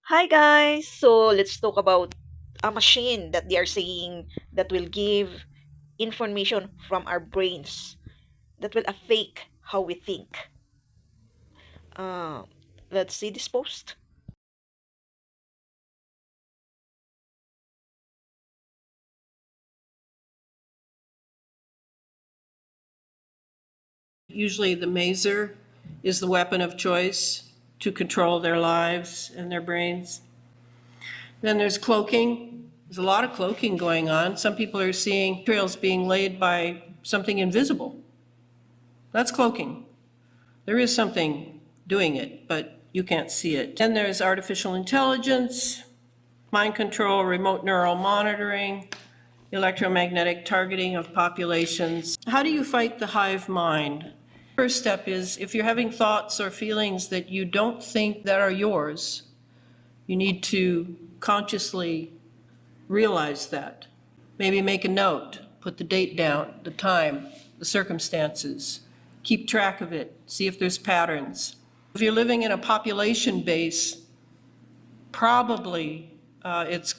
Hi guys. So let's talk about a machine that they are saying that will give information from our brains that will affect how we think. Uh, let's see this post. Usually, the mazer is the weapon of choice to control their lives and their brains. Then there's cloaking. There's a lot of cloaking going on. Some people are seeing trails being laid by something invisible. That's cloaking. There is something doing it, but you can't see it. Then there's artificial intelligence, mind control, remote neural monitoring, electromagnetic targeting of populations. How do you fight the hive mind? First step is if you're having thoughts or feelings that you don't think that are yours, you need to consciously realize that. Maybe make a note, put the date down, the time, the circumstances, keep track of it, see if there's patterns. If you're living in a population base, probably it's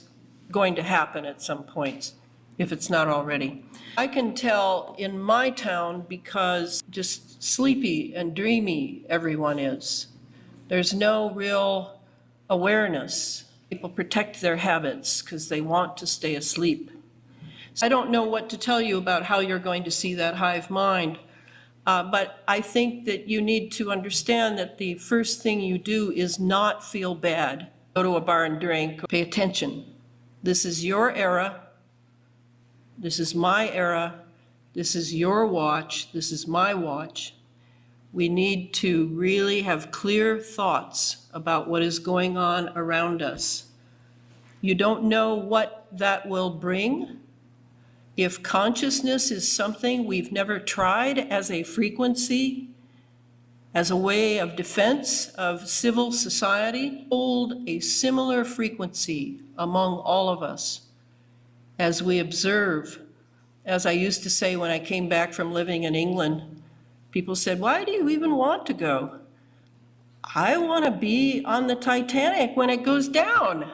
going to happen at some point, if it's not already. I can tell in my town because just sleepy and dreamy everyone is. There's no real awareness. People protect their habits because they want to stay asleep. I don't know what to tell you about how you're going to see that hive mind, but I think that you need to understand that the first thing you do is not feel bad. Go to a bar and drink, pay attention. This is your era. This is my era. This is your watch. This is my watch. We need to really have clear thoughts about what is going on around us. You don't know what that will bring. If consciousness is something we've never tried as a frequency, as a way of defense of civil society, hold a similar frequency among all of us as we observe. As I used to say when I came back from living in England, people said, "Why do you even want to go?" I want to be on the Titanic when it goes down.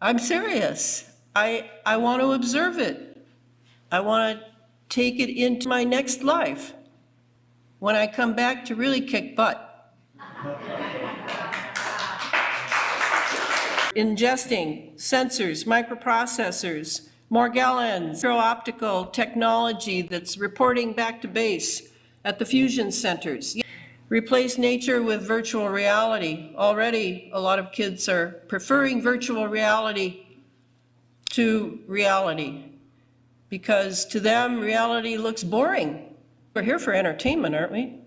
I'm serious. I want to observe it. I want to take it into my next life when I come back to really kick butt. Ingesting sensors, microprocessors, Morgellons, optical technology that's reporting back to base at the fusion centers. Replace nature with virtual reality. Already, a lot of kids are preferring virtual reality to reality because to them, reality looks boring. We're here for entertainment, aren't we?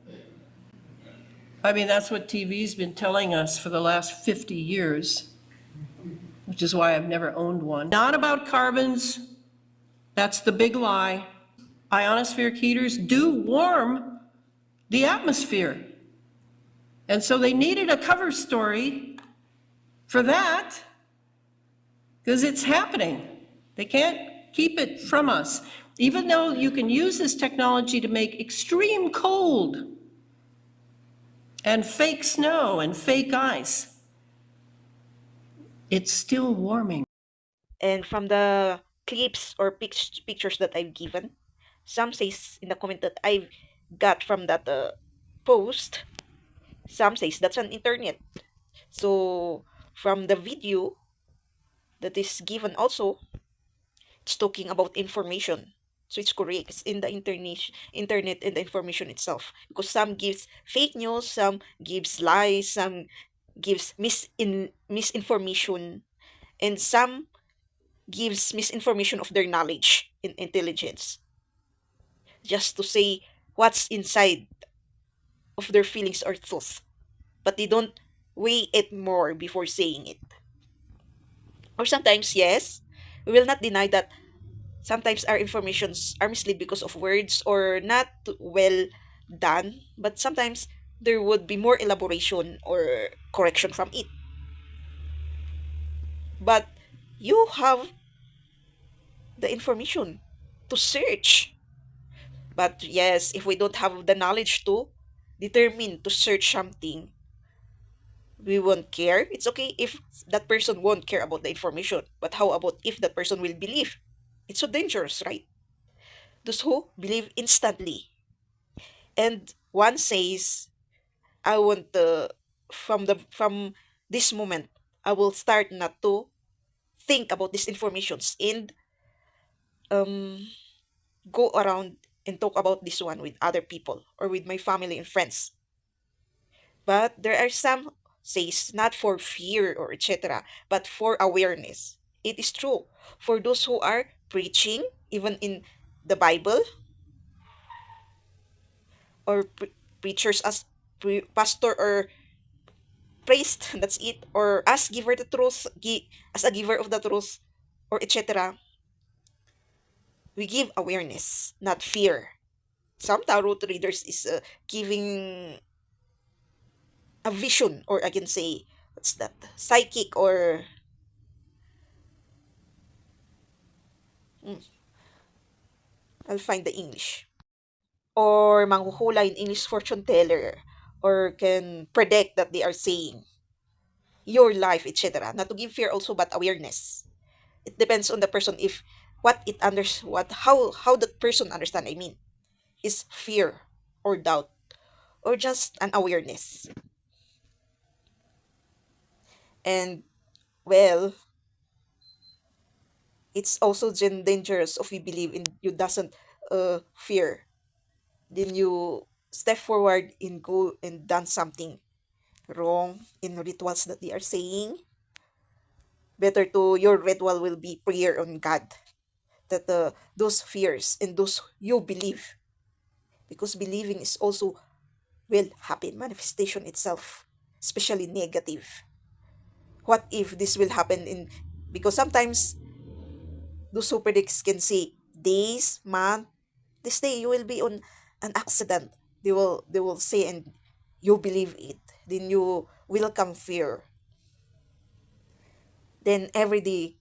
I mean, that's what TV's been telling us for the last 50 years, which is why I've never owned one. Not about carbons. That's the big lie. Ionospheric heaters do warm the atmosphere. And so they needed a cover story for that because it's happening. They can't keep it from us. Even though you can use this technology to make extreme cold and fake snow and fake ice, it's still warming. And from the clips or pictures that I've given, some says in the comment that I've got from that post, some says that's on internet. So from the video that is given also, it's talking about information. So it's correct. It's in the internet and the information itself. Because some gives fake news, some gives lies, some gives misinformation, and some gives misinformation of their knowledge and intelligence. Just to say what's inside of their feelings or thoughts. But they don't weigh it more before saying it. Or sometimes, yes, we will not deny that sometimes our informations are mislead because of words or not well done, but sometimes there would be more elaboration or correction from it. But you have the information to search. But yes, if we don't have the knowledge to determine to search something, We won't care. It's okay if that person won't care about the information. But how about if that person will believe? It's so dangerous, right? Those who believe instantly. And one says, I want from this moment, I will start not to think about these informations and um go around and talk about this one with other people or with my family and friends. But there are some says not for fear or etc., but for awareness. It is true for those who are preaching, even in the Bible, or preachers as pastor or priest. That's it. Or as giver the truth, as a giver of the truth, or etc. We give awareness, not fear. Some tarot readers is giving a vision, or I can say, what's that? Psychic, or mm, I'll find the English. Or manghuhula in English, fortune teller, or can predict that they are saying your life, etc. Not to give fear also, but awareness. It depends on the person if what it under what how that person understand. I mean, is fear or doubt or just an awareness. And well, it's also dangerous if you believe in you doesn't fear. Then you step forward and go and done something wrong in rituals that they are saying. Better to your ritual will be prayer on God that those fears and those you believe, because believing is also will happen manifestation itself, especially negative. What if this will happen in, because sometimes those who predicts can say days, month, this day you will be on an accident. They will say, and you believe it. Then you welcome fear. Then every day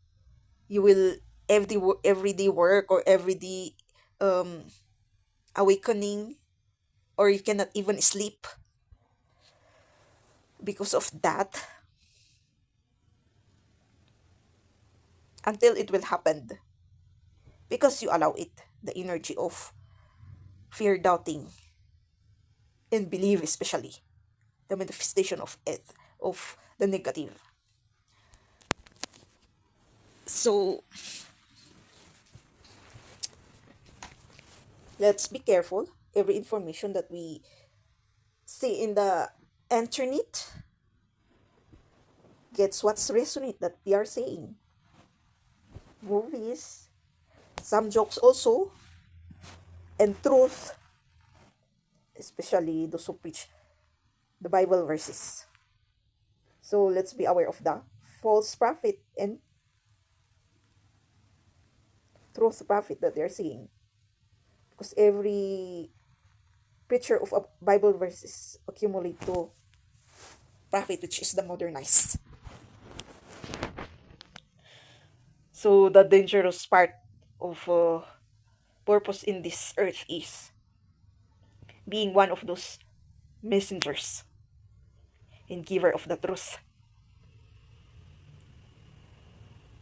you will everyday work or everyday um awakening, or you cannot even sleep because of that, until it will happen, because you allow it the energy of fear, doubting, and believe, especially the manifestation of it, of the negative. So let's be careful. Every information that we see in the internet gets what's resonate that they are saying. Movies, some jokes also, and truth, especially those who preach the Bible verses. So let's be aware of the false prophet and truth prophet that they're saying. Because every preacher of a Bible verses accumulate to prophet, which is the modernized. So the dangerous part of purpose in this earth is being one of those messengers and giver of the truth.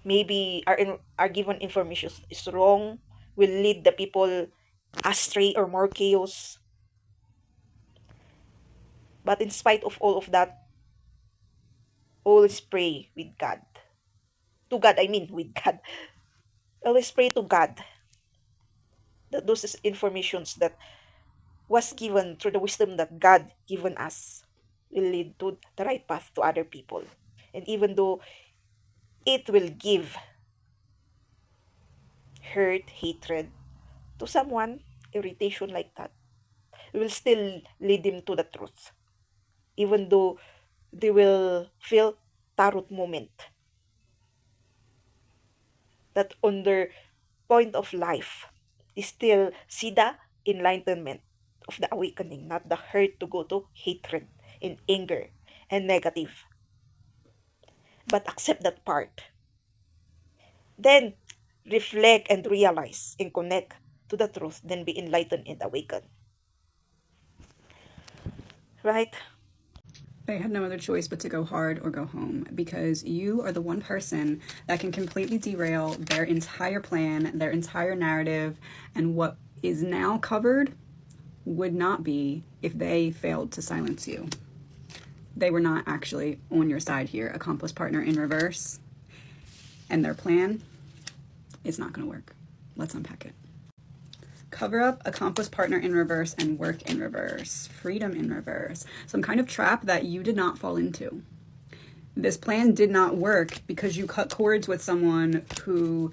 Maybe our given information is wrong, will lead the people astray or more chaos. But in spite of all of that, always pray with God. To God, I mean with God. Always pray to God that those informations that was given through the wisdom that God given us will lead to the right path to other people. And even though it will give hurt, hatred to someone, irritation like that, it will still lead them to the truth. Even though they will feel tarot moment, that on their point of life is still see the enlightenment of the awakening, not the hurt to go to hatred and anger and negative. But accept that part. Then reflect and realize and connect to the truth, then be enlightened and awakened. Right? They had no other choice but to go hard or go home, because you are the one person that can completely derail their entire plan, their entire narrative, and what is now covered would not be if they failed to silence you. They were not actually on your side here. Accomplice partner in reverse, and their plan is not going to work. Let's unpack it. Cover up, accomplice partner in reverse, and work in reverse. Freedom in reverse. Some kind of trap that you did not fall into. This plan did not work because you cut cords with someone who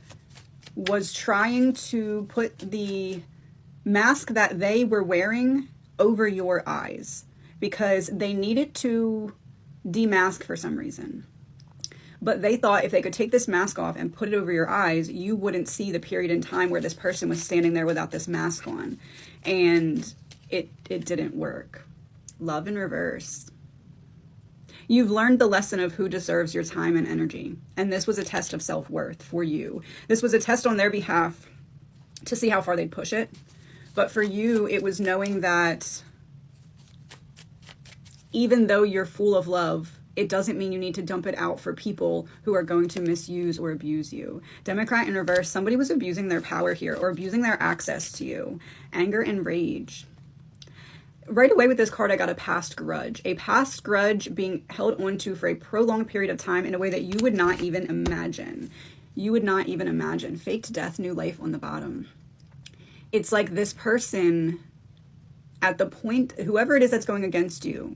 was trying to put the mask that they were wearing over your eyes because they needed to demask for some reason. But they thought if they could take this mask off and put it over your eyes, you wouldn't see the period in time where this person was standing there without this mask on. And it didn't work. Love in reverse. You've learned the lesson of who deserves your time and energy. And this was a test of self-worth for you. This was a test on their behalf to see how far they'd push it. But for you, it was knowing that even though you're full of love, it doesn't mean you need to dump it out for people who are going to misuse or abuse you. Democrat in reverse, somebody was abusing their power here or abusing their access to you. Anger and rage. Right away with this card, I got a past grudge. A past grudge being held onto for a prolonged period of time in a way that you would not even imagine. You would not even imagine. Faked death, new life on the bottom. It's like this person, at the point, whoever it is that's going against you,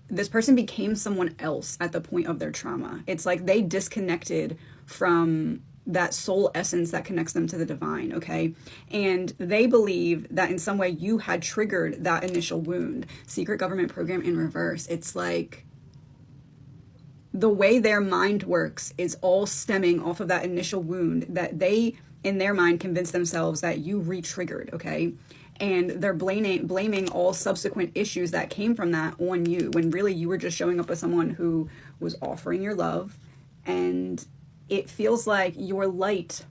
this person became someone else at the point of their trauma. It's like they disconnected from that soul essence that connects them to the divine, okay? And they believe that in some way you had triggered that initial wound. Secret government program in reverse. It's like the way their mind works is all stemming off of that initial wound that they, in their mind, convinced themselves that you re-triggered, okay? And they're blaming all subsequent issues that came from that on you, when really you were just showing up with someone who was offering your love. And it feels like your light,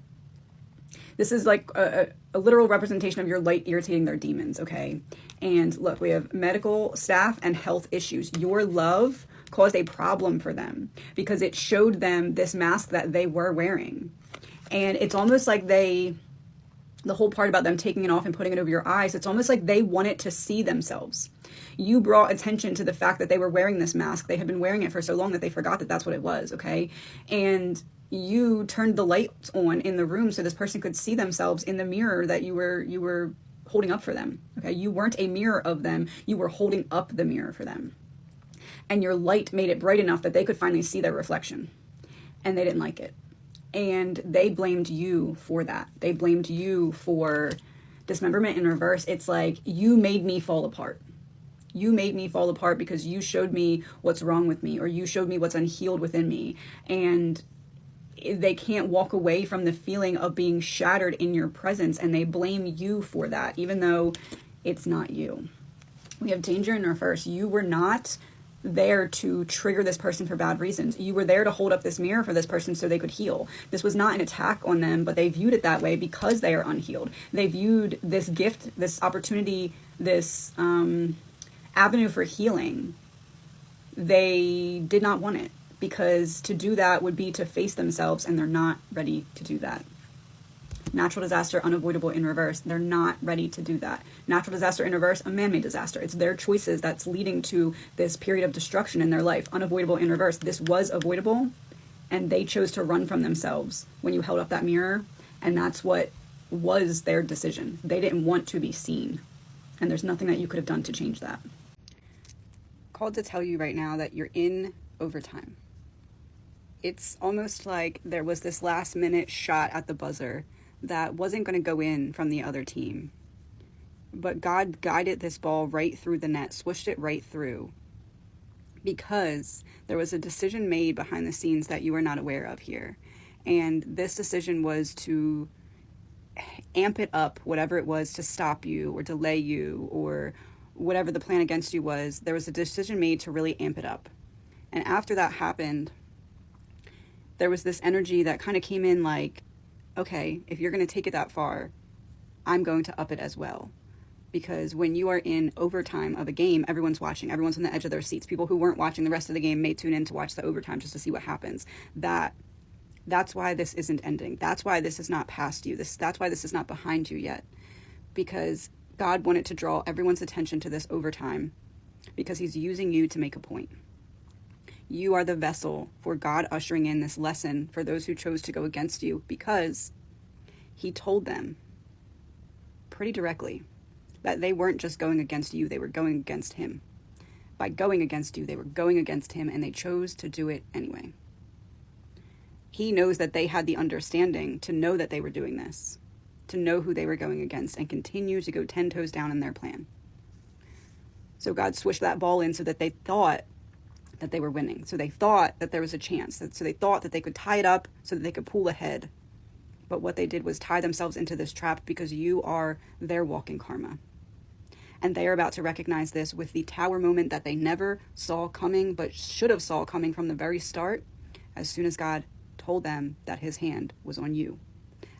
this is like a literal representation of your light irritating their demons, okay? And look, we have medical staff and health issues. Your love caused a problem for them because it showed them this mask that they were wearing. And it's almost like the whole part about them taking it off and putting it over your eyes, it's almost like they wanted to see themselves. You brought attention to the fact that they were wearing this mask. They had been wearing it for so long that they forgot that that's what it was, okay? And you turned the lights on in the room so this person could see themselves in the mirror that you were holding up for them, okay? You weren't a mirror of them. You were holding up the mirror for them. And your light made it bright enough that they could finally see their reflection. And they didn't like it. And they blamed you for that. They blamed you for dismemberment in reverse. It's like, you made me fall apart. You made me fall apart because you showed me what's wrong with me, or you showed me what's unhealed within me. And they can't walk away from the feeling of being shattered in your presence, and they blame you for that, even though it's not you. We have danger in reverse. You were not there to trigger this person for bad reasons. You were there to hold up this mirror for this person so they could heal. This was not an attack on them, but they viewed it that way because they are unhealed. They viewed this gift, this opportunity, this avenue for healing. They did not want it, because to do that would be to face themselves, and they're not ready to do that. Natural disaster, unavoidable in reverse. They're not ready to do that. Natural disaster in reverse, a man-made disaster. It's their choices that's leading to this period of destruction in their life. Unavoidable in reverse. This was avoidable, and they chose to run from themselves when you held up that mirror, and that's what was their decision. They didn't want to be seen, and there's nothing that you could have done to change that. Called to tell you right now that you're in overtime. It's almost like there was this last-minute shot at the buzzer that wasn't going to go in from the other team. But God guided this ball right through the net, swished it right through, because there was a decision made behind the scenes that you are not aware of here. And this decision was to amp it up, whatever it was, to stop you or delay you or whatever the plan against you was. There was a decision made to really amp it up. And after that happened, there was this energy that kind of came in like, okay, if you're going to take it that far, I'm going to up it as well. because when you are in overtime of a game, everyone's watching, everyone's on the edge of their seats. People who weren't watching the rest of the game may tune in to watch the overtime just to see what happens. That's why this isn't ending. That's why this is not past you. That's why this is not behind you yet, because God wanted to draw everyone's attention to this overtime because he's using you to make a point. You are the vessel for God ushering in this lesson for those who chose to go against you, because he told them pretty directly that they weren't just going against you, they were going against him. By going against you, they were going against him, and they chose to do it anyway. He knows that they had the understanding to know that they were doing this, to know who they were going against, and continue to go 10 toes down in their plan. So God swished that ball in so that they thought that they were winning. So they thought that there was a chance. So they thought that they could tie it up so that they could pull ahead. But what they did was tie themselves into this trap, because you are their walking karma. And they are about to recognize this with the tower moment that they never saw coming, but should have saw coming from the very start, as soon as God told them that his hand was on you.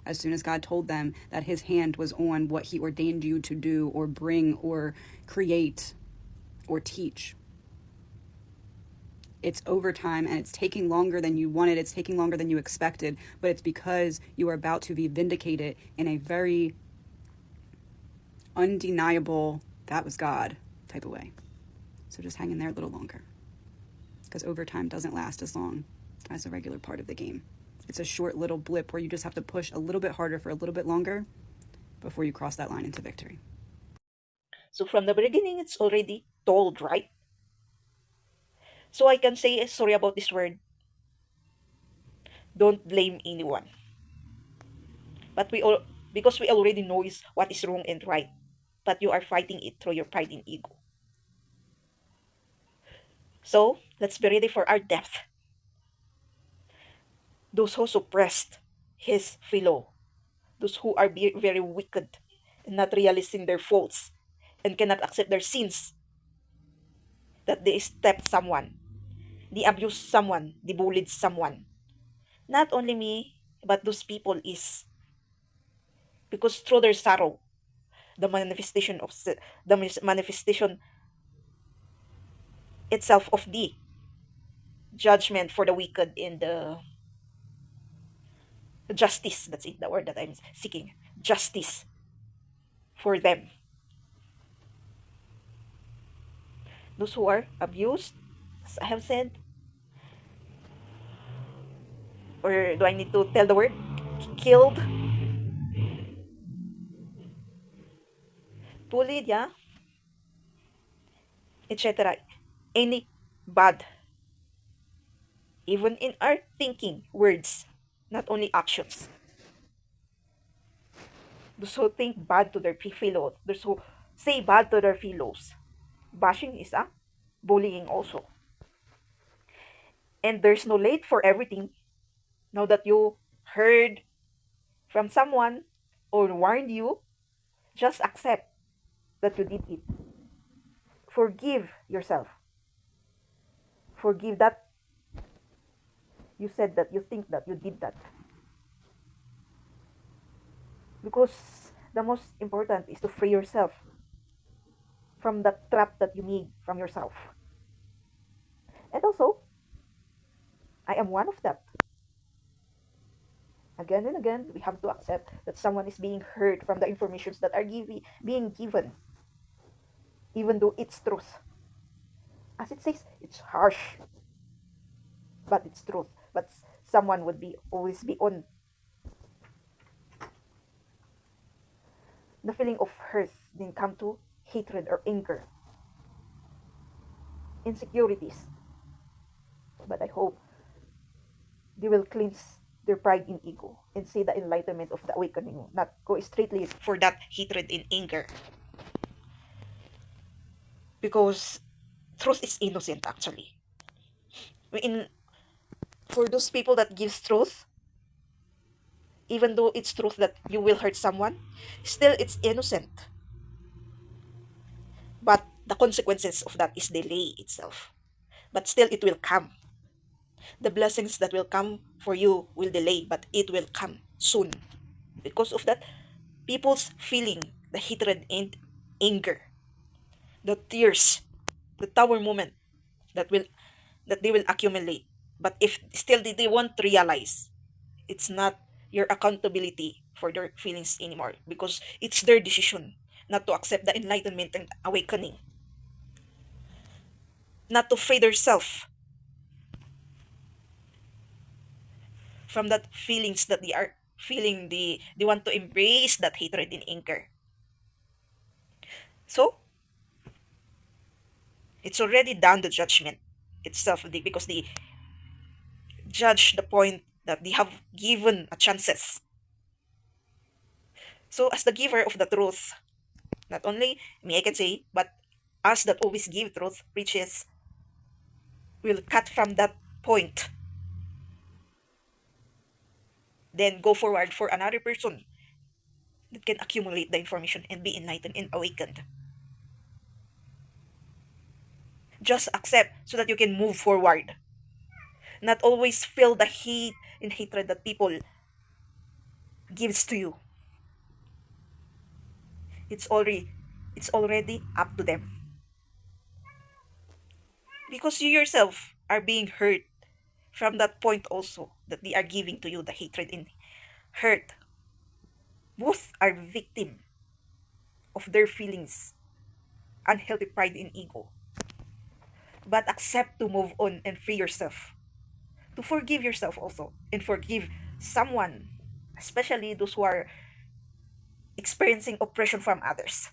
As soon as God told them that his hand was on what he ordained you to do or bring or create or teach. It's overtime, and it's taking longer than you wanted. It's taking longer than you expected, but it's because you are about to be vindicated in a very undeniable, that was God type of way. So just hang in there a little longer, because overtime doesn't last as long as a regular part of the game. It's a short little blip where you just have to push a little bit harder for a little bit longer before you cross that line into victory. So from the beginning, it's already told, right? So I can say sorry about this word. Don't blame anyone. But we all, because we already know is what is wrong and right. But you are fighting it through your pride and ego. So let's be ready for our death. Those who suppressed his fellow, those who are very wicked and not realizing their faults and cannot accept their sins, that they stepped someone, they abused someone, they bullied someone. Not only me, but those people is because through their sorrow, the manifestation of manifestation itself of the judgment for the wicked in the justice. That's it, the word that I'm seeking. Justice for them. Those who are abused, as I have said, or do I need to tell the word? Killed, bullied, yeah, etc. Any bad, even in our thinking, words, not only actions. Those who think bad to their fellows, those who say bad to their fellows. Bashing is a bullying also. And there's no late for everything. Now that you heard from someone or warned you, just accept that you did it. Forgive yourself. Forgive that you said that you think that you did that. Because the most important is to free yourself from that trap that you made from yourself. And also, I am one of that. Again and again, we have to accept that someone is being hurt from the informations that are being given, even though it's truth. As it says, it's harsh, but it's truth. But someone would be always be on the feeling of hurt, then come to hatred or anger, insecurities. But I hope they will cleanse their pride and ego and see the enlightenment of the awakening, not go straightly for that hatred and anger. Because truth is innocent actually. In for those people that gives truth, even though it's truth that you will hurt someone, still it's innocent. But the consequences of that is delay itself. But still it will come. The blessings that will come for you will delay, but it will come soon. Because of that, people's feeling the hatred and anger, the tears, the tower moment that will that they will accumulate. But if still they won't realize, it's not your accountability for their feelings anymore, because it's their decision not to accept the enlightenment and awakening, not to free themselves from that feelings that they are feeling. They want to embrace that hatred and anger. So it's already done the judgment itself, because they judge the point that they have given a chances. So as the giver of the truth, not only me I can say, but us that always give truth, riches, will cut from that point, then go forward for another person that can accumulate the information and be enlightened and awakened. Just accept so that you can move forward. Not always feel the hate and hatred that people gives to you. It's already it's already up to them. Because you yourself are being hurt from that point also that they are giving to you the hatred and hurt. Both are victim of their feelings, unhealthy pride and ego. But accept to move on and free yourself. To forgive yourself also and forgive someone, especially those who are experiencing oppression from others.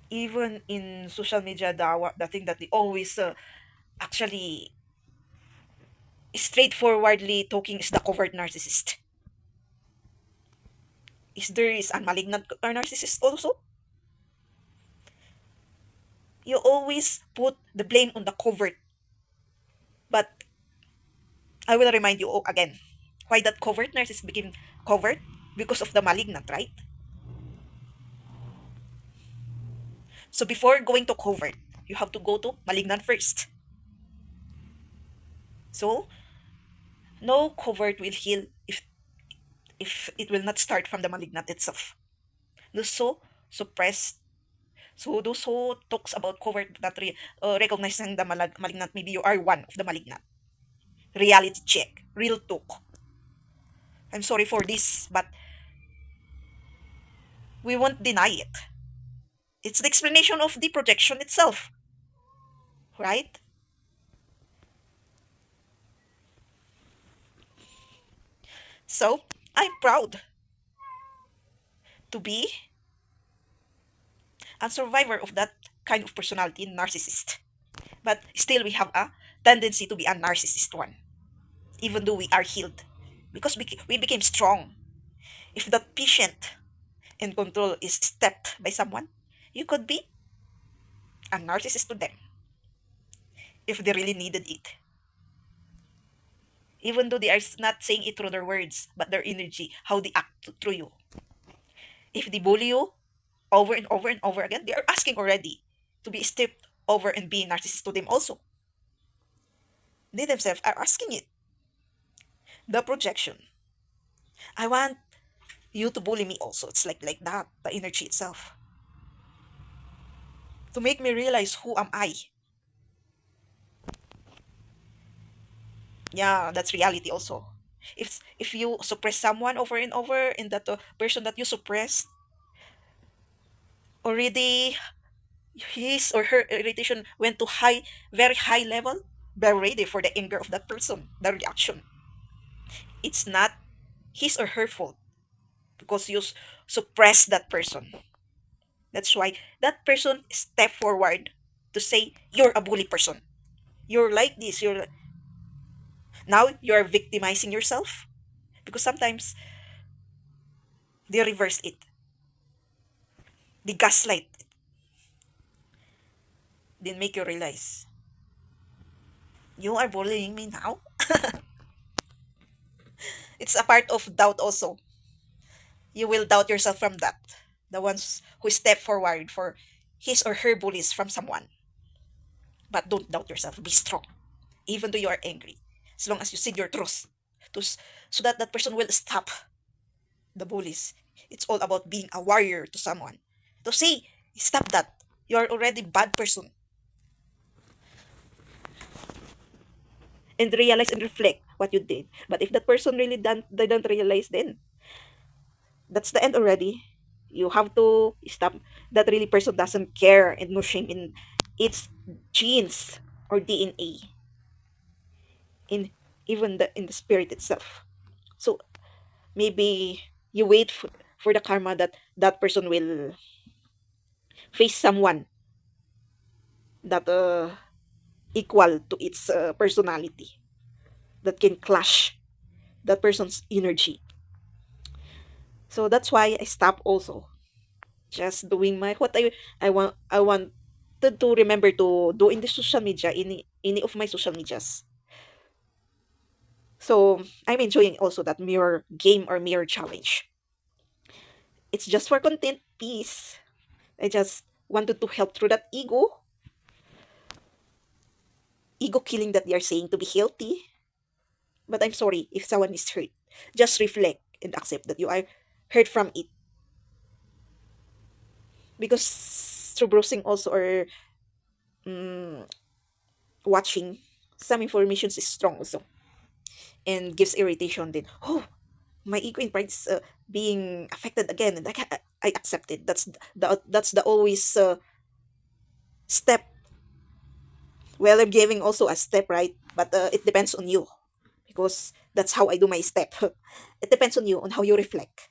Even in social media, the thing that they always actually straightforwardly talking is the covert narcissist. Is there is a malignant narcissist also? You always put the blame on the covert. But I will remind you again why that covert narcissist became covert, because of the malignant, right? So before going to covert, you have to go to malignant first. So no covert will heal if it will not start from the malignant itself. Those so suppressed. So those who talks about covert that recognizing the malignant, maybe you are one of the malignant. Reality check, real talk. I'm sorry for this, but we won't deny it. It's the explanation of the projection itself, right? So I'm proud to be a survivor of that kind of personality, narcissist. But still, we have a tendency to be a narcissist one, even though we are healed, because we became strong. If that patient in control is stepped by someone, you could be a narcissist to them if they really needed it. Even though they are not saying it through their words, but their energy, how they act through you. If they bully you over and over and over again, they are asking already to be stepped over and be narcissist to them also. They themselves are asking it. The projection. I want you to bully me also. It's like that, the energy itself. To make me realize who am I. Yeah, that's reality also. If you suppress someone over and over, and that person that you suppressed already, his or her irritation went to very high level, be ready for the anger of that person, the reaction. It's not his or her fault, because you suppress that person. That's why that person step forward to say you're a bully person. You're like this. Now you're victimizing yourself, because sometimes they reverse it. They gaslight it. Then make you realize you are bullying me now. It's a part of doubt also. You will doubt yourself from that. The ones who step forward for his or her bullies from someone. But don't doubt yourself. Be strong. Even though you are angry. As long as you said your truth. To, so that that person will stop the bullies. It's all about being a warrior to someone. To say, stop that. You are already bad person. And realize and reflect what you did. But if that person really didn't realize, then that's the end already. You have to stop. That really person doesn't care and no shame in its genes or DNA, in even in the spirit itself. So maybe you wait for the karma that that person will face someone that equal to its personality, that can clash that person's energy. So that's why I stop also, just doing my what I wanted to remember to do in the social media, any of my social medias. So I'm enjoying also that mirror game or mirror challenge. It's just for content piece. I just wanted to help through that ego killing that they are saying to be healthy. But I'm sorry if someone is hurt. Just reflect and accept that you are hurt from it. Because through browsing also or watching, some information is strong also and gives irritation. Then, oh, my ego and pride is being affected again, and I accept it. That's the always step. Well, I'm giving also a step, right? But it depends on you, because that's how I do my step. It depends on you on how you reflect.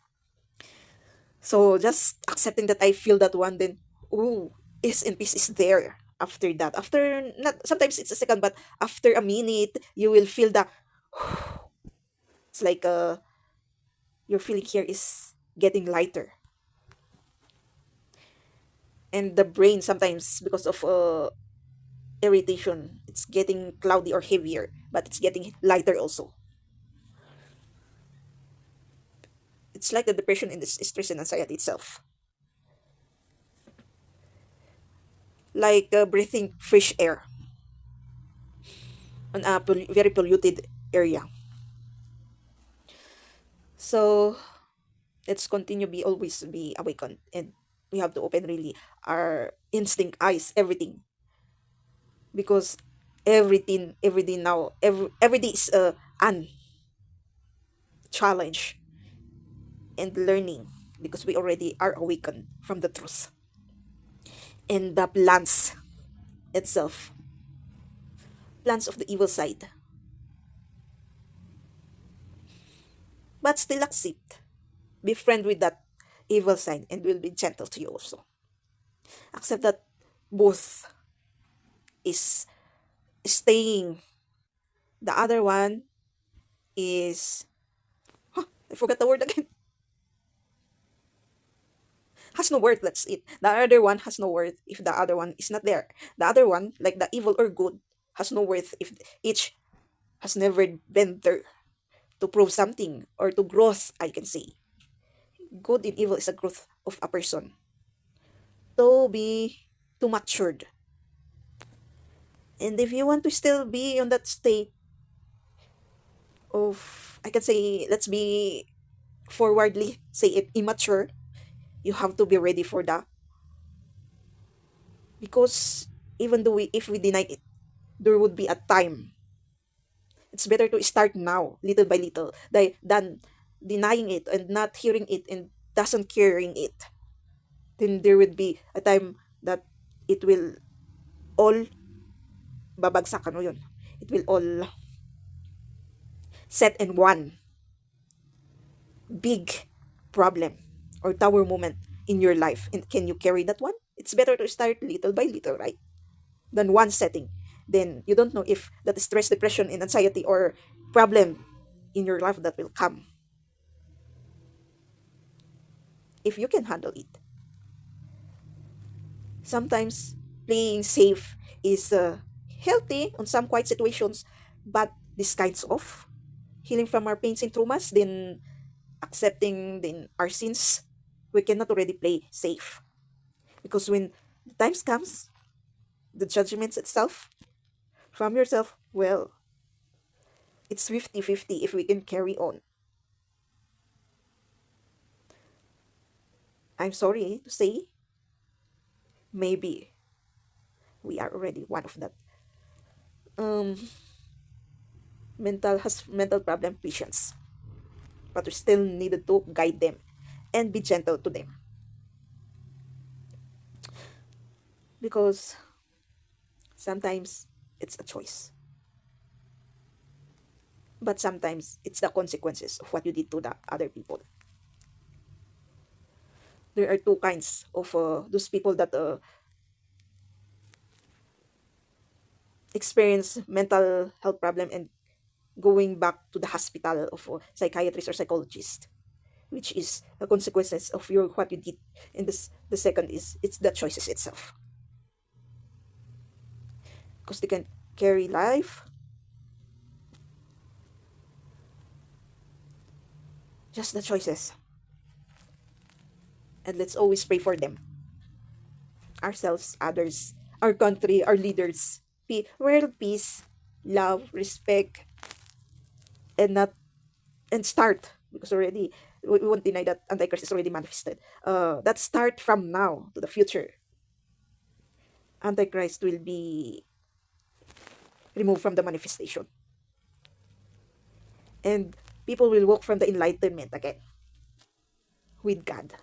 So just accepting that I feel that one, then ooh, is and peace is there. After that, after not sometimes it's a second, but after a minute, you will feel the it's like your feeling here is getting lighter, and the brain sometimes because of irritation, it's getting cloudy or heavier, but it's getting lighter also. It's like the depression and the stress and anxiety itself, like breathing fresh air on a very polluted area. So let's continue be always be awakened, and we have to open really our instinct eyes everything, because everything now every day is an challenge and learning, because we already are awakened from the truth and the itself plans of the evil side, but still accept, be friend with that evil side, and will be gentle to you also. Accept that both is staying, the other one is, I forgot the word again, has no worth. That's it. The other one has no worth if the other one is not there. The other one, like the evil or good, has no worth if each has never been there to prove something or to growth, I can say. Good and evil is a growth of a person to be too matured. And if you want to still be on that state of, I can say, let's be forwardly say it, immature, you have to be ready for that, because even though if we deny it, there would be a time. It's better to start now, little by little, than denying it and not hearing it and doesn't caring it. Then there would be a time that it will all babagsak, ano yun. It will all set in one big problem or tower moment in your life. And can you carry that one? It's better to start little by little, right? Than one setting. Then you don't know if that stress, depression, and anxiety or problem in your life that will come. If you can handle it. Sometimes playing safe is healthy on some quiet situations, but this kinds of healing from our pains and traumas, then accepting then our sins, we cannot already play safe. Because when the times comes, the judgments itself from yourself, well, it's 50-50 if we can carry on. I'm sorry to say, maybe we are already one of that um mental problem patients, but we still needed to guide them and be gentle to them because sometimes it's a choice, but sometimes it's the consequences of what you did to the other people. There are two kinds of those people that experience mental health problem and going back to the hospital of a psychiatrist or psychologist, which is the consequences of your what you did. And this the second is it's the choices itself, because they can carry life, just the choices. And let's always pray for them, ourselves, others, our country, our leaders. World peace, love, respect, and not and start because already we won't deny that Antichrist is already manifested. That start from now to the future. Antichrist will be removed from the manifestation, and people will walk from the enlightenment again with God.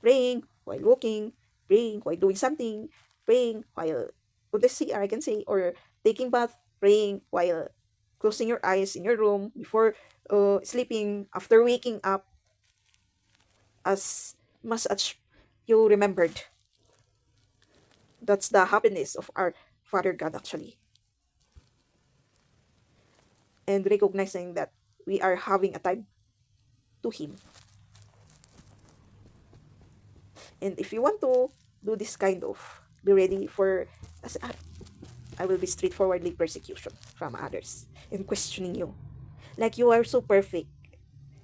Praying while walking, praying while doing something, praying while on the CR, I can say, or taking bath, praying while closing your eyes in your room before sleeping, after waking up, as much as you remembered. That's the happiness of our Father God, actually. And recognizing that we are having a time to Him. And if you want to do this kind of, be ready for, as I will be straightforwardly persecution from others and questioning you. Like you are so perfect,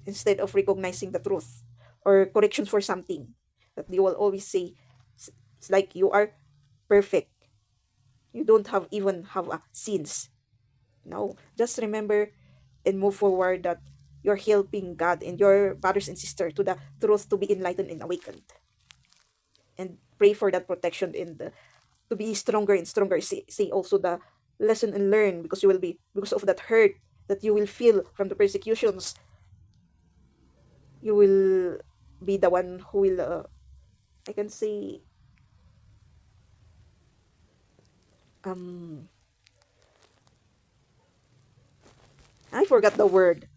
instead of recognizing the truth or corrections for something that they will always say, it's like you are perfect. You don't have even have a sins. No, just remember and move forward that you're helping God and your brothers and sisters to the truth to be enlightened and awakened. And pray for that protection and to be stronger and stronger. Say also the lesson and learn, because you will be, because of that hurt that you will feel from the persecutions, you will be the one who will, I can say, um, I forgot the word.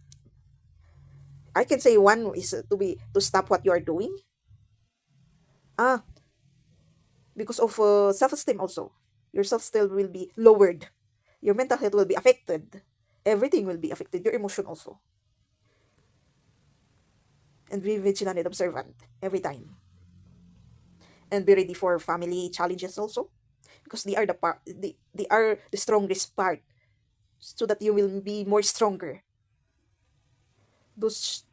I can say one is to stop what you are doing. Ah, because of self-esteem also. Your self-esteem will be lowered. Your mental health will be affected. Everything will be affected. Your emotion also. And be vigilant and observant every time. And be ready for family challenges also. Because they are the part, they are the strongest part, so that you will be more stronger. Those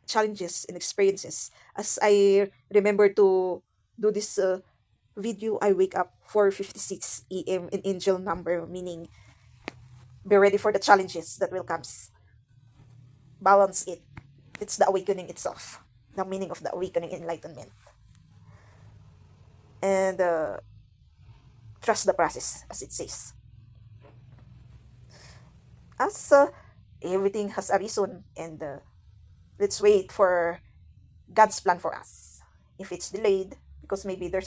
challenges and experiences. As I remember to do this video, I wake up 4:56 a.m. in angel number, meaning be ready for the challenges that will comes. Balance it. It's the awakening itself. The meaning of the awakening enlightenment. And trust the process, as it says. As everything has a reason, and let's wait for God's plan for us. If it's delayed, because maybe there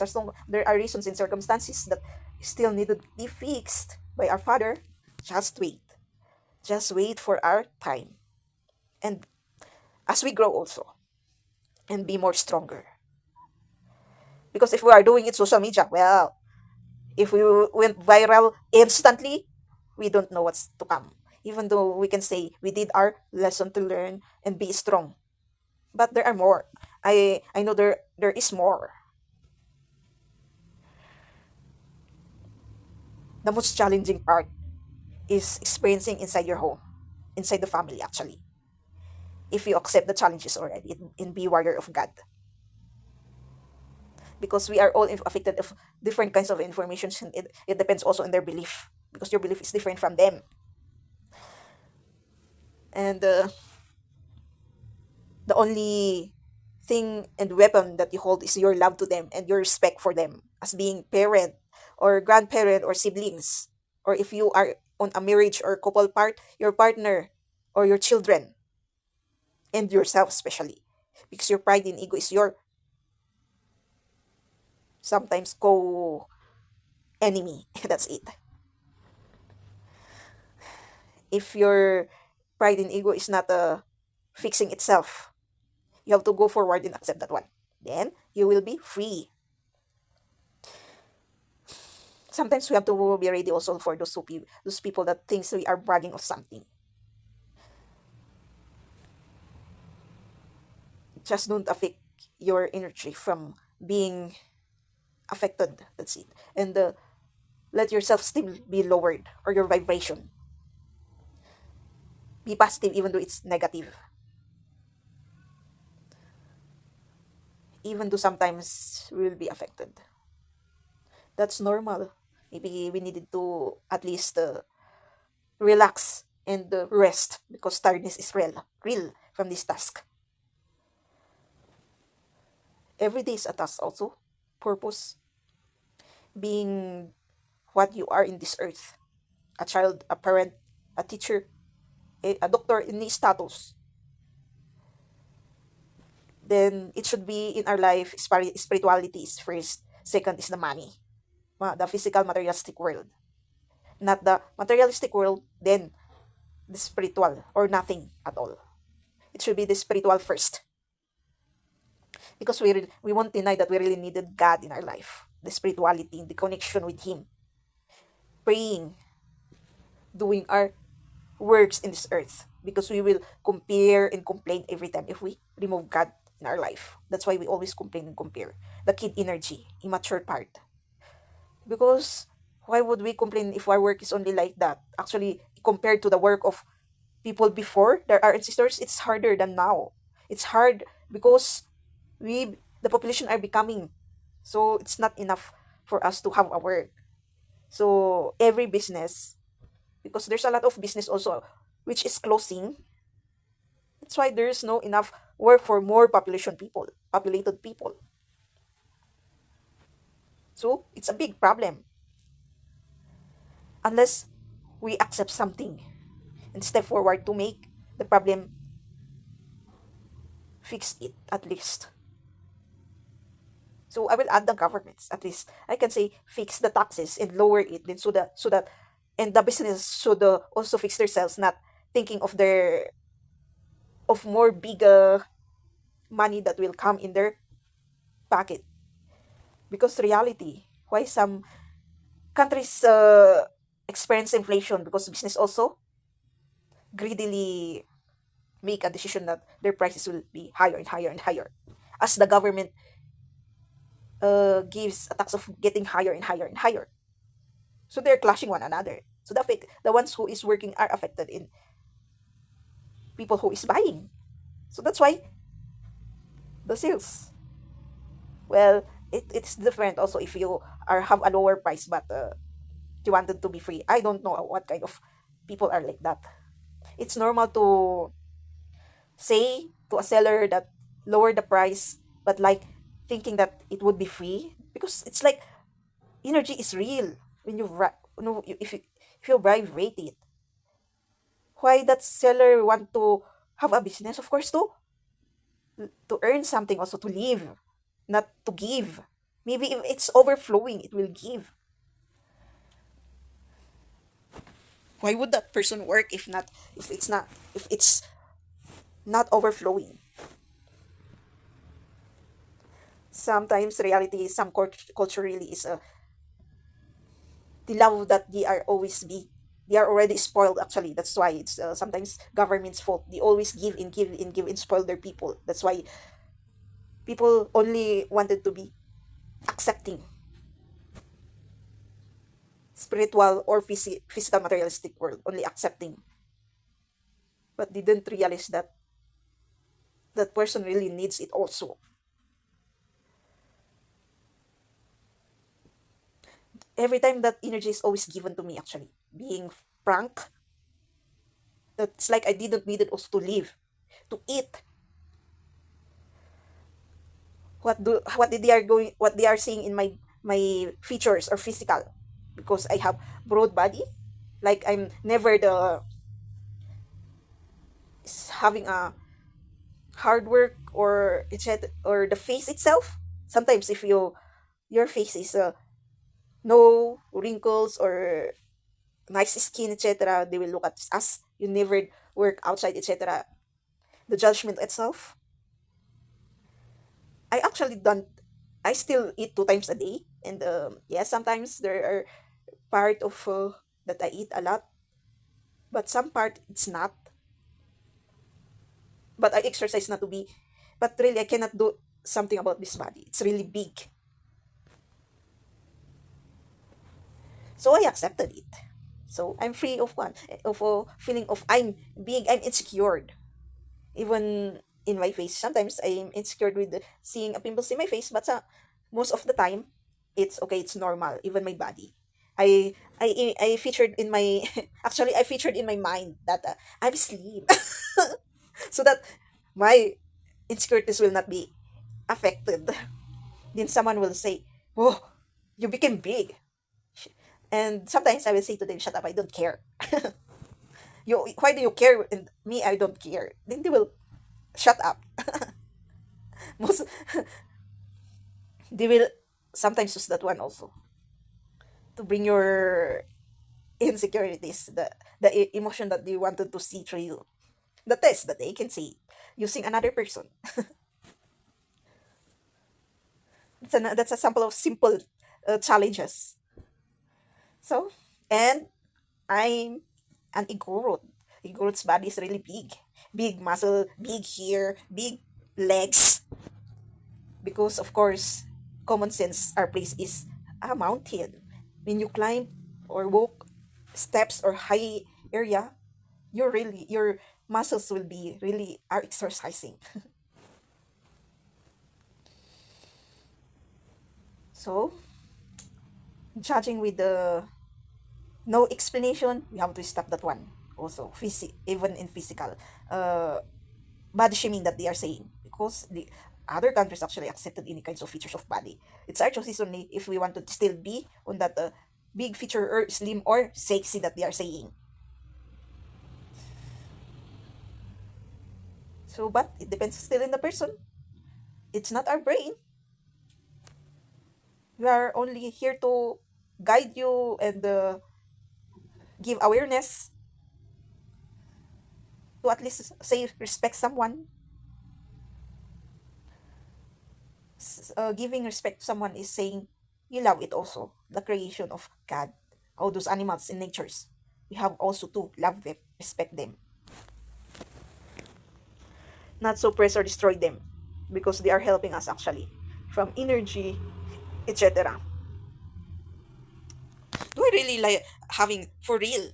are reasons and circumstances that still need to be fixed by our Father, just wait. Just wait for our time. And as we grow also, and be more stronger. Because if we are doing it social media, well, if we went viral instantly, we don't know what's to come. Even though we can say we did our lesson to learn and be strong. But there are more. I know there is more. The most challenging part is experiencing inside your home, inside the family actually. If you accept the challenges already and be warrior of God. Because we are all affected of different kinds of information, and it depends also on their belief, because your belief is different from them. And The only thing and weapon that you hold is your love to them and your respect for them as being parent or grandparent or siblings. Or if you are on a marriage or couple part, your partner or your children and yourself especially. Because your pride and ego is your sometimes co enemy. That's it. If your pride and ego is not fixing itself, you have to go forward and accept that one. Then you will be free. Sometimes we have to be ready also for those people that thinks we are bragging of something. Just don't affect your energy from being affected. That's it. And let yourself still be lowered or your vibration. Be positive even though it's negative. Even though sometimes we will be affected. That's normal. Maybe we needed to at least relax and rest because tiredness is real from this task. Every day is a task also. Purpose. Being what you are in this earth. A child, a parent, a teacher, a doctor in this status. Then it should be in our life, spirituality is first. Second is the money. The physical materialistic world. Not the materialistic world, then the spiritual or nothing at all. It should be the spiritual first. Because we won't deny that we really needed God in our life. The spirituality, the connection with Him. Praying, doing our works in this earth. Because we will compare and complain every time if we remove God in our life. That's why we always complain and compare. The kid energy, immature part. Because why would we complain if our work is only like that? Actually, compared to the work of people before, there are ancestors, it's harder than now. It's hard because the population are becoming, so it's not enough for us to have a work. So every business, because there's a lot of business also which is closing. That's why there's no enough work for more populated people. So it's a big problem unless we accept something and step forward to make the problem fix it at least. So I will add the governments at least. I can say fix the taxes and lower it then so that and the business should also fix themselves, not thinking of more bigger money that will come in their pocket. Because reality, why some countries experience inflation because business also greedily make a decision that their prices will be higher and higher and higher as the government gives a tax of getting higher and higher and higher. So they're clashing one another. So the ones who is working are affected in people who is buying. So that's why the sales. Well, it's different also if you are have a lower price but you wanted to be free. I don't know what kind of people are like that. It's normal to say to a seller that lower the price, but like thinking that it would be free because it's like energy is real when you no if you bribe rate it. Why that seller want to have a business? Of course, to earn something also to live, not to give. Maybe if it's overflowing, it will give. Why would that person work if it's not overflowing? Sometimes reality, culture really is the love that they are already spoiled actually. That's why it's sometimes government's fault. They always give and give and give and spoil their people. That's why people only wanted to be accepting spiritual or physical materialistic world, only accepting, but didn't realize that that person really needs it also. Every time that energy is always given to me actually, being frank, that's like I didn't need it also to live, to eat. what they are seeing in my features or physical, because I have broad body, like I'm never the having a hard work or etc, or the face itself. Sometimes if your face is no wrinkles or nice skin, etc., they will look at us, you never work outside, etc. The judgment itself, I actually don't, I still eat 2 times a day, and yeah, sometimes there are part of that I eat a lot, but some part it's not. But I exercise not to be, but really I cannot do something about this body. It's really big, so I accepted it. So I'm free of one of a feeling of I'm big, I'm insecure. Even in my face, sometimes I'm insecure with seeing a pimples in my face, but most of the time, it's okay. It's normal. Even my body, I featured in my actually I featured in my mind that I'm slim, so that my insecurities will not be affected. Then someone will say, "Oh, you became big," and sometimes I will say to them, "Shut up! I don't care. You, why do you care?" And me, I don't care. Then they will shut up. Most they will sometimes use that one also to bring your insecurities, emotion that they wanted to see through you, the test that they can see using another person. That's a sample of simple challenges. So, and I'm an igorot. Igorot's body is really big, big muscle, big hair, big legs, because of course common sense our place is a mountain. When you climb or walk steps or high area, your muscles will be really are exercising. So judging with the no explanation, we have to stop that one also. Even in physical body shaming that they are saying, because the other countries actually accepted any kinds of features of body. It's our choice only if we want to still be on that big feature or slim or sexy that they are saying. So, but it depends still in the person. It's not our brain. We are only here to guide you and give awareness to at least say respect someone. Giving respect to someone is saying you love it also. The creation of God, all those animals in natures. We have also to love them, respect them, not suppress or destroy them, because they are helping us actually from energy, etc. Do I really like having for real?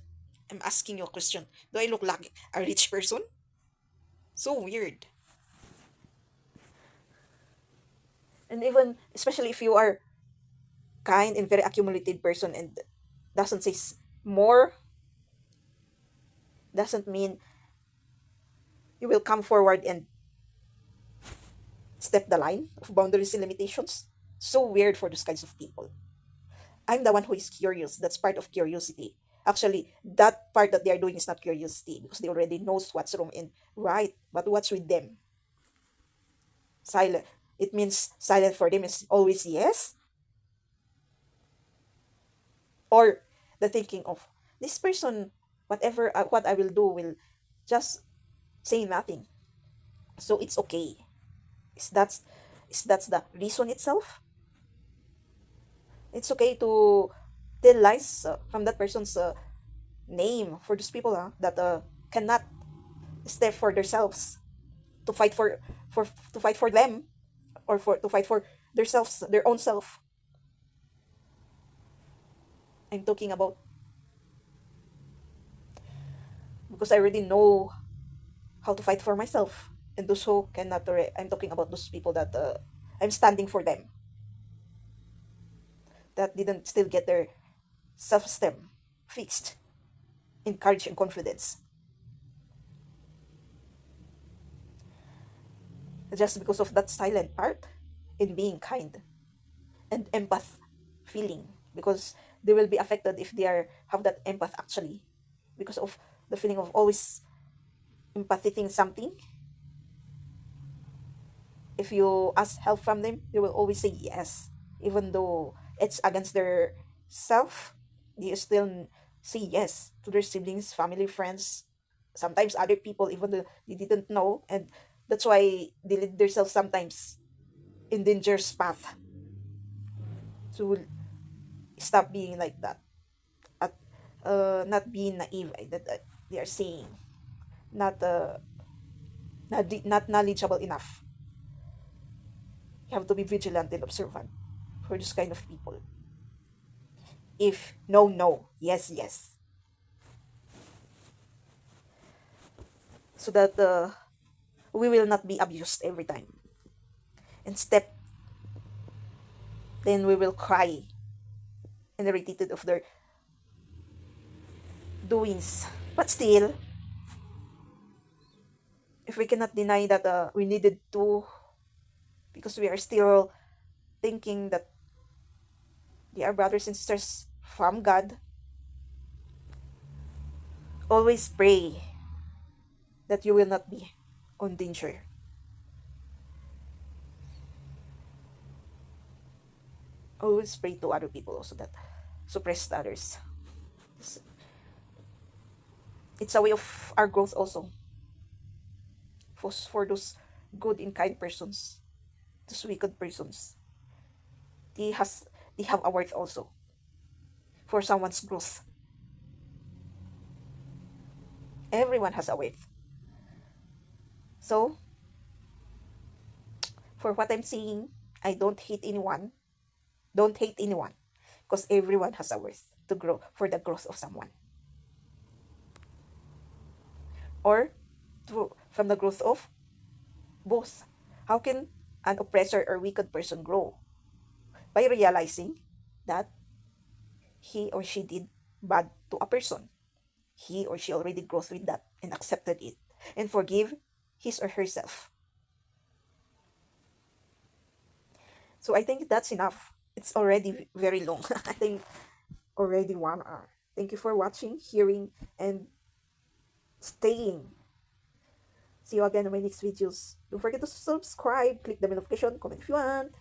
I'm asking you a question. Do I look like a rich person? So weird. And even especially if you are kind and very accumulated person and doesn't say more, doesn't mean you will come forward and step the line of boundaries and limitations. So weird for those kinds of people. I'm the one who is curious. That's part of curiosity. Actually, that part that they are doing is not curiosity, because they already knows what's wrong and right. But what's with them? Silent. It means silent for them is always yes, or the thinking of this person, whatever what I will do will just say nothing. So it's okay. Is that's the reason itself? It's okay to tell lies from that person's name for those people that cannot step for themselves, to fight for to fight for them, or for to fight for themselves, their own self. I'm talking about, because I already know how to fight for myself, and those who cannot. I'm talking about those people that I'm standing for them, that didn't still get their self-esteem fixed in courage and confidence, just because of that silent part. in being kind and empath feeling, because they will be affected if they are have that empath actually, because of the feeling of always empathizing something. If you ask help from them, they will always say yes, even though it's against their self. They still say yes to their siblings, family, friends, sometimes other people, even though they didn't know. And that's why they lead themselves sometimes in dangerous path to stop being like that. At not being naive, that they are saying, not not knowledgeable enough. You have to be vigilant and observant for this kind of people. If no, no, yes, yes, so that we will not be abused every time. Instead, then we will cry and irritated of their doings. But still, if we cannot deny that we needed to, because we are still thinking that they are brothers and sisters from God, always pray that you will not be on danger. Always pray to other people also that suppress others. It's a way of our growth also, for those good and kind persons, those wicked persons. They has they have a worth also for someone's growth. Everyone has a worth. So for what I'm saying, I don't hate anyone. Don't hate anyone, because everyone has a worth to grow for the growth of someone, or from the growth of both. How can an oppressor or wicked person grow? By realizing that he or she did bad to a person. He or she already grows with that and accepted it and forgive his or herself. So I think that's enough. It's already very long. I think already 1 hour. Thank you for watching, hearing, and staying. See you again in my next videos. Don't forget to subscribe, click the notification, comment if you want.